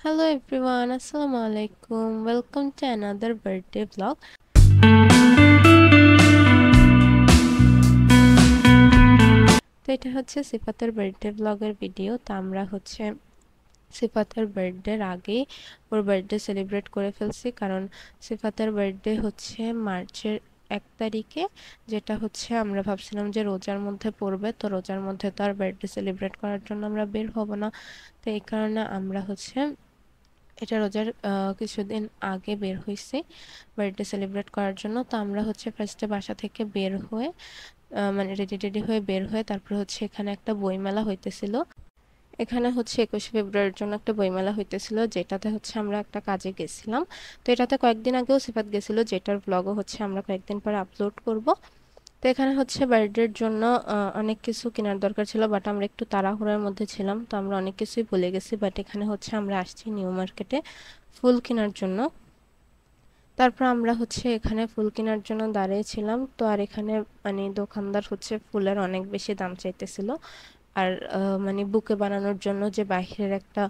Hello everyone, Assalamu alaikum. Welcome to another birthday vlog. তো এটা হচ্ছে সিফাতের বার্থডে ব্লগের ভিডিও। তো আমরা হচ্ছে সিফাতের বার্থডের আগেই ওর বার্থডে সেলিব্রেট করে ফেলছি, কারণ সিফাতের বার্থডে হচ্ছে মার্চের 1 তারিখে, যেটা হচ্ছে আমরা ভাবছিলাম যে রোজার মধ্যে পড়বে। তো রোজার মধ্যে তো আর বার্থডে সেলিব্রেট করার জন্য আমরা বের হব না। তো এই কারণে আমরা হচ্ছে এটা রোজার কিছুদিন আগে বের হইছি বার্থডে সেলিব্রেট করার জন্য। তো আমরা হচ্ছে ফার্স্টে বাসা থেকে বের হয়ে মানে রেডি হয়ে বের হয়ে তারপর হচ্ছে এখানে একটা বইমেলা হইতেছিল। এখানে হচ্ছে 21শে ফেব্রুয়ারির জন্য একটা বইমেলা হইতেছিল, যেটাতে হচ্ছে আমরা একটা কাজে গেছিলাম। তো এটাতে কয়েকদিন আগেও সিফাত গেছিল, যেটার ব্লগও হচ্ছে আমরা কয়েকদিন পরে আপলোড করব। তো এখানে হচ্ছে বার্থডের জন্য অনেক কিছু কেনার দরকার ছিল, বাট আমরা একটু তাড়াহুড়োর মধ্যে ছিলাম, তো আমরা অনেক কিছুই ভুলে গেছি। বাট এখানে হচ্ছে আমরা আসছি নিউ মার্কেটে ফুল কেনার জন্য। তারপর আমরা হচ্ছে এখানে ফুল কেনার জন্য দাঁড়িয়েছিলাম। তো আর এখানে মানে দোকানদার হচ্ছে ফুলের অনেক বেশি দাম চাইতেছিল। আর মানে বুকে বানানোর জন্য যে বাহিরের একটা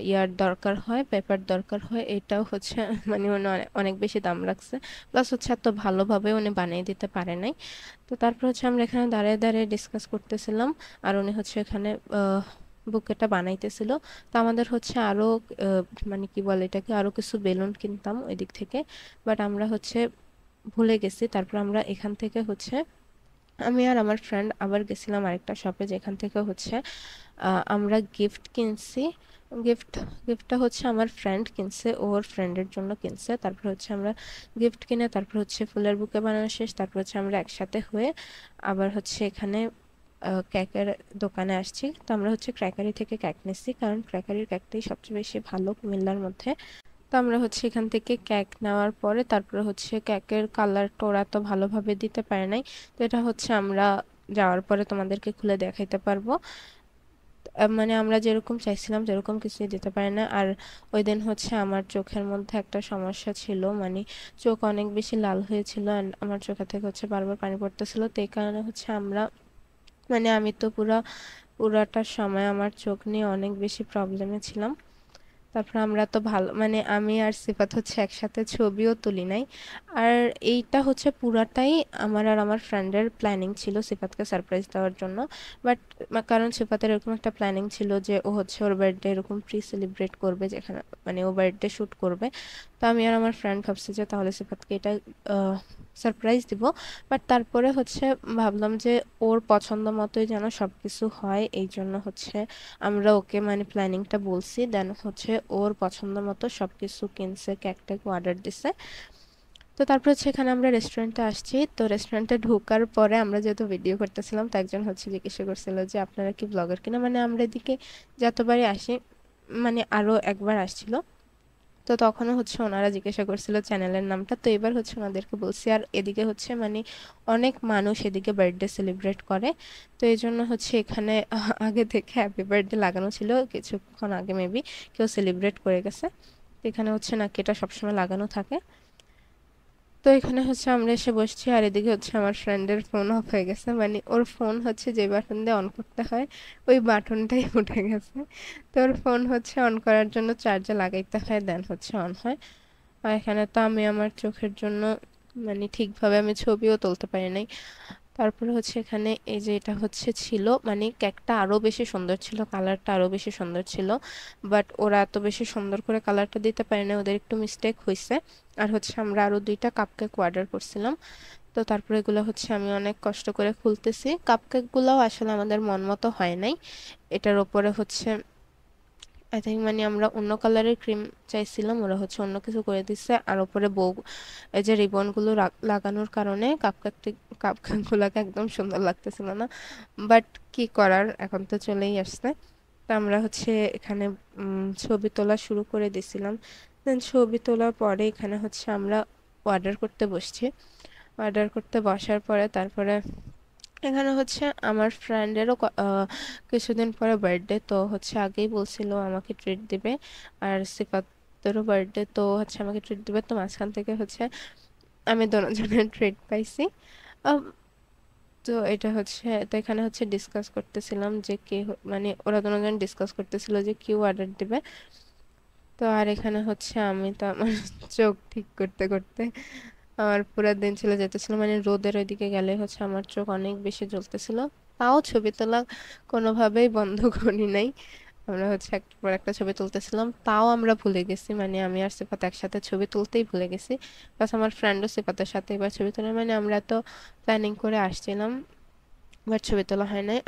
ইয়ার দরকার হয়, পেপার দরকার হয়, এটাও হচ্ছে মানে উনি অনেক বেশি দাম রাখছে। প্লাস হচ্ছে এত ভালোভাবে উনি বানিয়ে দিতে পারে নাই। তো তারপর হচ্ছে আমরা এখানে দাঁড়িয়ে ডিসকাস করতেছিলাম, আর উনি হচ্ছে এখানে বুকেটা বানাইতেছিল। তো আমাদের হচ্ছে আরো মানে কি বলে এটাকে, আরো কিছু বেলুন কিনতাম ওই দিক থেকে, বাট আমরা হচ্ছে ভুলে গেছি। তারপর আমরা এখান থেকে হচ্ছে আমি আর আমার ফ্রেন্ড আবার গেছিলাম আরেকটা শপে, যেখান থেকে হচ্ছে আমরা গিফট কিনছি। গিফট গিফটটা হচ্ছে আমার ফ্রেন্ড কিনছে, ওর ফ্রেন্ডের জন্য কিনছে। তারপর হচ্ছে আমরা গিফট কিনে তারপর হচ্ছে ফুলের বুকে বানানো শেষ। তারপর হচ্ছে আমরা একসাথে হয়ে আবার হচ্ছে এখানে কেকের দোকানে আসছি। তো আমরা হচ্ছে ক্র্যাকারি থেকে কেক নিচ্ছি, কারণ ক্র্যাকারির কেকটাই সবচেয়ে বেশি ভালো কুমিল্লার মধ্যে। তো আমরা হচ্ছে এখান থেকে কেক নেওয়ার পরে তারপরে হচ্ছে কেকের কালারটা ওরা তো ভালোভাবে দিতে পারে নাই। তো এটা হচ্ছে আমরা যাওয়ার পরে তোমাদেরকে খুলে দেখাইতে পারবো। মানে আমরা যেরকম চাইছিলাম যেরকম কিছুই দিতে পারে না। আর ওই দিন হচ্ছে আমার চোখের মধ্যে একটা সমস্যা ছিল, মানে চোখ অনেক বেশি লাল হয়েছিল, অ্যান্ড আমার চোখে থেকে হচ্ছে বারবার পানি পড়তেছিল। তো এই কারণে হচ্ছে আমরা মানে আমি তো পুরাটা সময় আমার চোখ নিয়ে অনেক বেশি প্রবলেমে ছিলাম। তারপর আমরা তো ভালো মানে আমি আর সিফাত হচ্ছে একসাথে ছবিও তুলি নাই। আর এইটা হচ্ছে পুরাটাই আমার আর আমার ফ্রেন্ডের প্ল্যানিং ছিল সিফাতকে সারপ্রাইজ দেওয়ার জন্য। বাট কারণ সিফাতের এরকম একটা প্ল্যানিং ছিল যে ও হচ্ছে ওর বার্থডে এরকম প্রি সেলিব্রেট করবে, যেখানে মানে ও বার্থডে শ্যুট করবে। তো আমি আর আমার ফ্রেন্ড ভাবছি যে তাহলে সিফাতকে এটা সারপ্রাইজ দিব। বাট তারপরে হচ্ছে ভাবলাম যে ওর পছন্দ মতোই যেন সব কিছু হয়, এই জন্য হচ্ছে আমরা ওকে মানে প্ল্যানিংটা বলছি, দেন হচ্ছে ওর পছন্দ মতো সবকিছু কিনছে, কেকটাকে অর্ডার দিছে। তো তারপর হচ্ছে এখানে আমরা রেস্টুরেন্টে আসছি। তো রেস্টুরেন্টে ঢোকার পরে আমরা যেহেতু ভিডিও করতেছিলাম, তো একজন হচ্ছে জিজ্ঞাসা করছিল যে আপনারা কি ব্লগার কিনা, মানে আমরা এদিকে যতবারই আসি, মানে আরো একবার আসছিল, তো তখনও হচ্ছে ওনারা জিজ্ঞাসা করছিল চ্যানেলের নামটা। তো এবার হচ্ছে ওনাদেরকে বলছি। আর এদিকে হচ্ছে মানে অনেক মানুষ এদিকে বার্থডে সেলিব্রেট করে, তো এই জন্য হচ্ছে এখানে আগে থেকে হ্যাপি বার্থডে লাগানো ছিল, কিছুক্ষণ আগে মেবি কেউ সেলিব্রেট করে গেছে। তো এখানে হচ্ছে নাকি এটা সবসময় লাগানো থাকে। তো এখানে হচ্ছে আমরা এসে বসছি, আর এদিকে হচ্ছে আমার ফ্রেন্ডের ফোন অফ হয়ে গেছে, মানে ওর ফোন হচ্ছে যে বাটন দিয়ে অন করতে হয় ওই বাটনটাই উঠে গেছে। তো ওর ফোন হচ্ছে অন করার জন্য চার্জে লাগাইতে হয়, দেন হচ্ছে অন হয়। আর এখানে তো আমি আমার চোখের জন্য মানে ঠিকভাবে আমি ছবিও তুলতে পারি নাই। তারপরে হচ্ছে এখানে এই যে এটা হচ্ছে ছিল মানে কেকটা আরো বেশি সুন্দর ছিল, কালারটা আরো বেশি সুন্দর ছিল, বাট ওরা এত বেশি সুন্দর করে কালারটা দিতে পারে না, ওদের একটু মিস্টেক হয়েছে। আর হচ্ছে আমরা আরো 2টা কাপকেক অর্ডার করছিলাম। তো তারপরে এগুলো হচ্ছে আমি অনেক কষ্ট করে খুলতেছি। কাপকেক গুলাও আসলে আমাদের মন মতো হয় নাই। এটার ওপরে হচ্ছে আই থিঙ্ক মানে আমরা অন্য কালারের ক্রিম চাইছিলাম, ওরা হচ্ছে অন্য কিছু করে দিচ্ছে। আর ওপরে এই যে রিবন গুলো লাগানোর কারণে কাপকেক গুলাকে একদম সুন্দর লাগতেছিল না। বাট কি করার, এখন তো চলেই আসছে। তো আমরা হচ্ছে এখানে ছবি তোলা শুরু করে দিছিলাম। দেন ছবি তোলার পরে এখানে হচ্ছে আমরা অর্ডার করতে বসছি। অর্ডার করতে বসার পরে তারপরে এখানে হচ্ছে আমার ফ্রেন্ডেরও কিছুদিন পরে বার্থডে, তো হচ্ছে আগেই বলছিল আমাকে ট্রিট দিবে। আর সিফাতেরও বার্থডে, তো হচ্ছে আমাকে ট্রিট দিবে। তো মাঝখান থেকে হচ্ছে আমি দুজনের ট্রিট পাইছি। আম, তো এটা হচ্ছে, তো এখানে হচ্ছে ডিসকাস করতেছিলাম যে মানে ওরা দুজন ডিসকাস করতেছিল যে কি অর্ডার দিবে। তো আর এখানে হচ্ছে আমি তো আমার চোখ ঠিক করতে করতে আমার পুরো দিন চলে যেতেছিল, মানে রোদের ওইদিকে গেলে হচ্ছে আমার চোখ অনেক বেশি জ্বলতেছিল। তাও ছবি তোলা কোনোভাবেই বন্ধ করি নাই। আমরা হচ্ছে একটার পর একটা ছবি তুলতেছিলাম, তাও আমরা ভুলে গেছি, মানে আমি আর সিফাত একসাথে ছবি তুলতেই ভুলে গেছি। প্লাস আমার ফ্রেন্ডও সিফাতের সাথে এবার ছবি তোলা, মানে আমরা তো প্ল্যানিং করে আসছিলাম, বাট ছবি তোলা হয় নাই।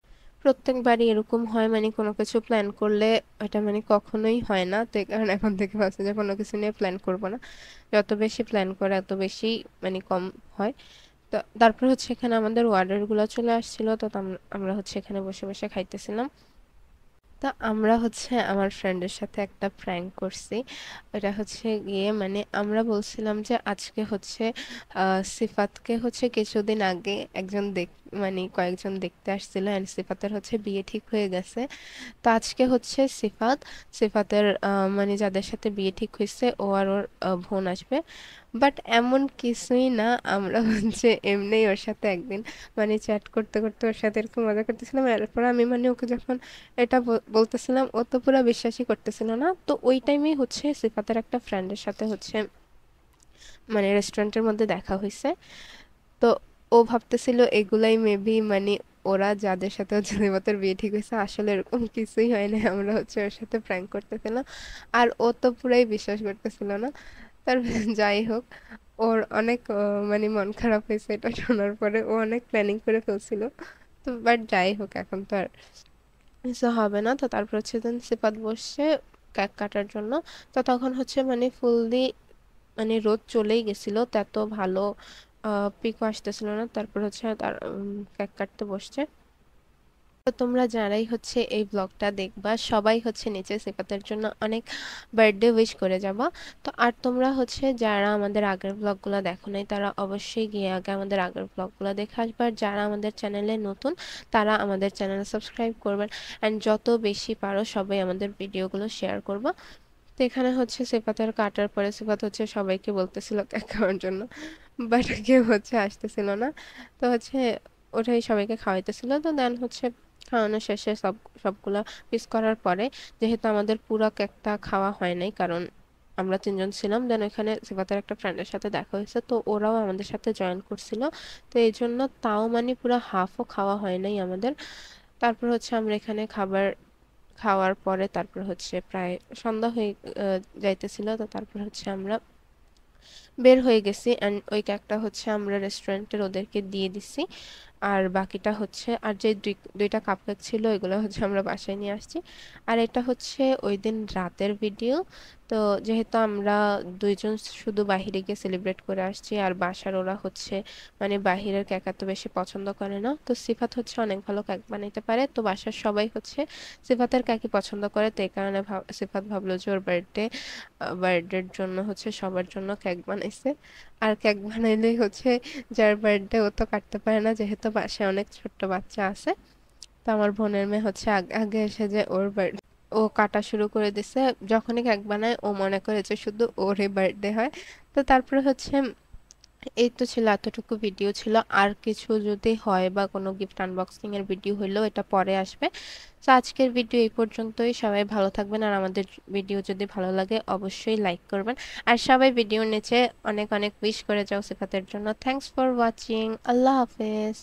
প্রত্যেকবারই এরকম হয়, মানে কোনো কিছু প্ল্যান করলে এটা মানে কখনোই হয় না। তো এই কারণে এখন থেকে ভাবছি যে কোনো কিছু নিয়ে প্ল্যান করব না। যত বেশি প্ল্যান করে এত বেশি মানে কম হয়। তো তারপর হচ্ছে এখানে আমাদের অর্ডার গুলো চলে আসছিল, তো আমরা হচ্ছে এখানে বসে বসে খাইতেছিলাম। তো আমরা হচ্ছে আমার ফ্রেন্ডের সাথে একটা প্র্যাঙ্ক করছি। এটা হচ্ছে গিয়ে মানে আমরা বলছিলাম যে আজকে হচ্ছে সিফাতকে হচ্ছে কিছুদিন আগে একজন মানে কয়েকজন দেখতে আসছিল, এন্ড সিফাতের হচ্ছে বিয়ে ঠিক হয়ে গেছে। তো আজকে হচ্ছে সিফাতের মানে যাদের সাথে বিয়ে ঠিক হয়েছে ও আর ওর বোন আসবে। বাট এমন কিছুই না, আমরা হচ্ছে এমনিই ওর সাথে একদিন মানে চ্যাট করতে করতে ওর সাথে এরকম মজা করতেছিলাম। এরপর আমি মানে ওকে যখন এটা বলতেছিলাম, ও তো পুরো বিশ্বাসই করতেছিল না। তো ওই টাইমেই হচ্ছে সিফাতের একটা ফ্রেন্ডের সাথে হচ্ছে মানে রেস্টুরেন্টের মধ্যে দেখা হয়েছে। তো ও ভাবতেছিল এগুলাই মেবি মানে ওরা যাদের সাথে হচ্ছে সিফাতের বিয়ে ঠিক হয়েছে, আসলে এরকম কিছুই হয় না, আমরা হচ্ছে ওর সাথে প্র্যাঙ্ক করতেছিলাম। আর ও তো পুরাই বিশ্বাস করতেছিল না। তার যাই হোক, ওর অনেক মানে মন খারাপ হয়েছে এটা শোনার পরে, ও অনেক প্ল্যানিং করে ফেলছিল। তো বাট যাই হোক, এখন তো আর কিছু হবে না। তো তারপর হচ্ছে দেন সিফাত বসছে কেক কাটার জন্য। তো তখন হচ্ছে মানে ফুললি মানে রোদ চলেই গেছিল, তো এত ভালো পিকও আসতেছিল না। তারপর হচ্ছে তার কেক কাটতে বসছে। তো তোমরা যারাই হচ্ছে এই ব্লগটা দেখবা সবাই হচ্ছে নিচে সিফাতের জন্য অনেক বার্থডে উইশ করে যাবা। তো আর তোমরা হচ্ছে যারা আমাদের আগের ব্লগগুলো দেখো নাই তারা অবশ্যই গিয়ে আগে আমাদের আগের ব্লগগুলো দেখে আসবে। আর যারা আমাদের চ্যানেলে নতুন তারা আমাদের চ্যানেল সাবস্ক্রাইব করবেন, অ্যান্ড যত বেশি পারো সবাই আমাদের ভিডিওগুলো শেয়ার করবা। তো এখানে হচ্ছে সিফাতের কাটার পরে সিফাত হচ্ছে সবাইকে বলতেছিল কেক খাওয়ার জন্য, বাট কেউ হচ্ছে আসতেছিল না। তো হচ্ছে ওটাই সবাইকে খাওয়াইতেছিল। তো দেন হচ্ছে খাওয়ানো শেষে সবগুলা পিস করার পরে, যেহেতু আমাদের পুরো কেকটা খাওয়া হয় নাই কারণ আমরা তিনজন ছিলাম, দেন ওখানে সিফাতের একটা ফ্রেন্ডের সাথে দেখা হয়েছে, তো ওরাও আমাদের সাথে জয়েন করছিল। তো এই জন্য তাও মানে পুরো হাফও খাওয়া হয় নাই আমাদের। তারপর হচ্ছে আমরা এখানে খাবার খাওয়ার পরে তারপর হচ্ছে প্রায় সন্ধ্যা হয়ে যাইতেছিল। তো তারপর হচ্ছে আমরা বের হয়ে গেছি, অ্যান্ড ওই কেকটা হচ্ছে আমরা রেস্টুরেন্টের ওদেরকে দিয়ে দিছি। আর বাকিটা হচ্ছে আর যে দুইটা কাপকেক ছিল এগুলো হচ্ছে আমরা বাসায় নিয়ে আসছি। আর এটা হচ্ছে ওই দিন রাতের ভিডিও। তো যেহেতু আমরা দুইজন শুধু বাহিরে গিয়ে সেলিব্রেট করে আসছি, আর বাসার ওরা হচ্ছে মানে বাহিরের কেক এত বেশি পছন্দ করে না, তো সিফাত হচ্ছে অনেক ভালো কেক বানাইতে পারে, তো বাসার সবাই হচ্ছে সিফাতের কেকই পছন্দ করে। তো এই কারণে সিফাত ভাবলো যে ওর বার্থডের জন্য হচ্ছে সবার জন্য কেক বানাইছে। আর কেক বানাইলেই হচ্ছে যার বার্থডে ও তো কাটতে পারে না, যেহেতু বাসায় অনেক ছোট্ট বাচ্চা আছে। তো আমার বোনের মেয়ে হচ্ছে আগে আগে এসে যে ওর বার্থডে ও কাটা শুরু করে দিছে। যখনই কেক বানায় ও মনে করে যে শুধু ওরই বার্থডে হয়। তো তারপরে হচ্ছে এই তো ছিল, এতটুকু ভিডিও ছিল। আর কিছু যদি হয় বা কোনো গিফট আনবক্সিং এর ভিডিও হইলেও এটা পরে আসবে। তো আজকের ভিডিও এই পর্যন্তই। সবাই ভালো থাকবেন, আর আমাদের ভিডিও যদি ভালো লাগে অবশ্যই লাইক করবেন। আর সবাই ভিডিওর নিচে অনেক অনেক উইশ করে যাও সিফাতের জন্য। Thanks for watching. আল্লাহ হাফেজ।